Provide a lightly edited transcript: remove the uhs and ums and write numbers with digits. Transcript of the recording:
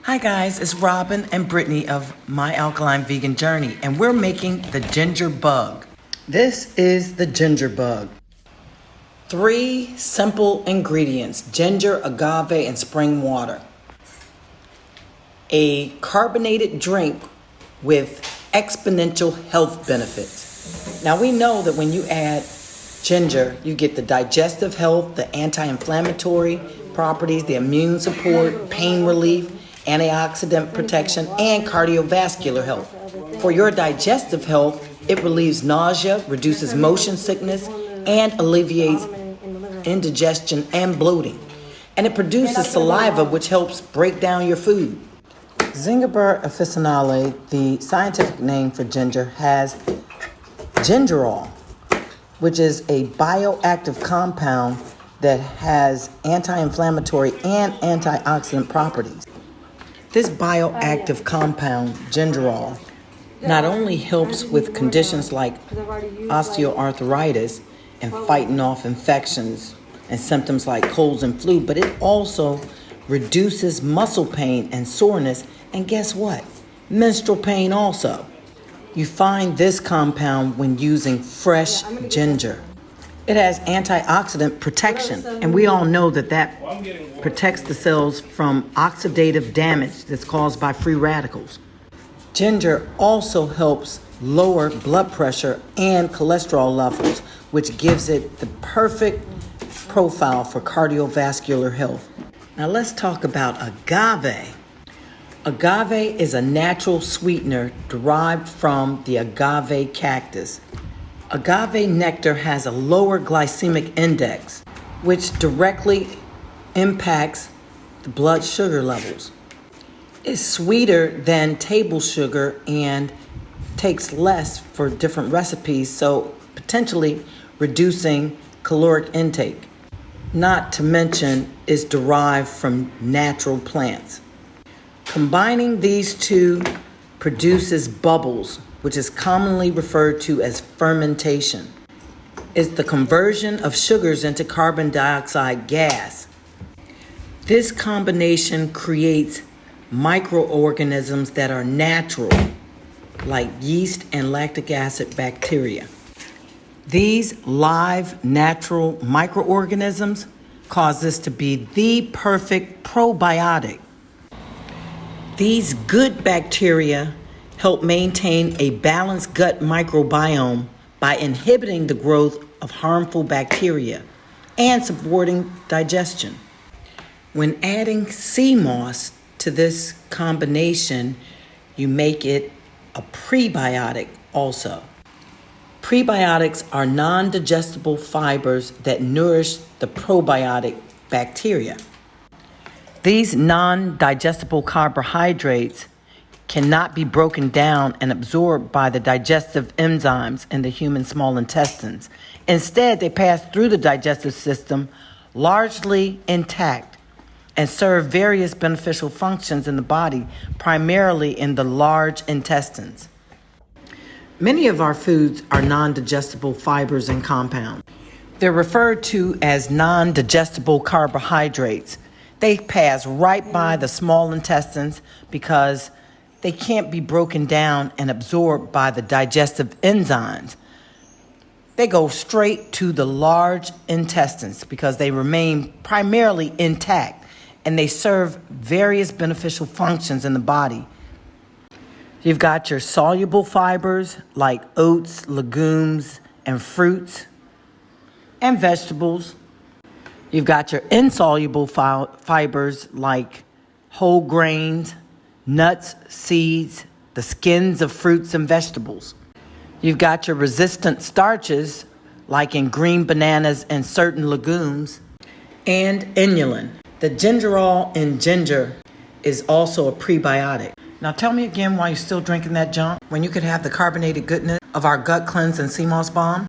Hi guys, it's Robin and Brittany of My Alkaline Vegan Journey, and we're making the ginger bug. This is the ginger bug. 3 simple ingredients: ginger, agave, and spring water. A carbonated drink with exponential health benefits. Now we know that when you add ginger, you get the digestive health, the anti-inflammatory properties, the immune support, pain relief, antioxidant protection, and cardiovascular health. For your digestive health, it relieves nausea, reduces motion sickness, and alleviates indigestion and bloating. And it produces saliva, which helps break down your food. Zingiber officinale, the scientific name for ginger, has gingerol, which is a bioactive compound that has anti-inflammatory and antioxidant properties. This bioactive compound, gingerol, not only helps with conditions like osteoarthritis and fighting off infections and symptoms like colds and flu, but it also reduces muscle pain and soreness, and guess what? Menstrual pain also. You find this compound when using fresh ginger. It has antioxidant protection, and we all know that protects the cells from oxidative damage that's caused by free radicals. Ginger also helps lower blood pressure and cholesterol levels, which gives it the perfect profile for cardiovascular health. Now let's talk about agave. Agave is a natural sweetener derived from the agave cactus. Agave nectar has a lower glycemic index, which directly impacts the blood sugar levels. It's sweeter than table sugar and takes less for different recipes, so potentially reducing caloric intake. Not to mention, is derived from natural plants. Combining these two produces bubbles, which is commonly referred to as fermentation. It's the conversion of sugars into carbon dioxide gas. This combination creates microorganisms that are natural, like yeast and lactic acid bacteria. These live, natural microorganisms cause this to be the perfect probiotic. These good bacteria help maintain a balanced gut microbiome by inhibiting the growth of harmful bacteria and supporting digestion. When adding sea moss to this combination, you make it a prebiotic also. Prebiotics are non-digestible fibers that nourish the probiotic bacteria. These non-digestible carbohydrates cannot be broken down and absorbed by the digestive enzymes in the human small intestines. Instead, they pass through the digestive system largely intact and serve various beneficial functions in the body, primarily in the large intestines. Many of our foods are non-digestible fibers and compounds. They're referred to as non-digestible carbohydrates. They pass right by the small intestines because they can't be broken down and absorbed by the digestive enzymes. They go straight to the large intestines because they remain primarily intact and they serve various beneficial functions in the body. You've got your soluble fibers like oats, legumes, and fruits, and vegetables. You've got your insoluble fibers like whole grains, nuts, seeds, the skins of fruits and vegetables. You've got your resistant starches like in green bananas and certain legumes, and inulin. The gingerol in ginger is also a prebiotic. Now tell me again why you're still drinking that junk when you could have the carbonated goodness of our gut cleanse and sea moss balm.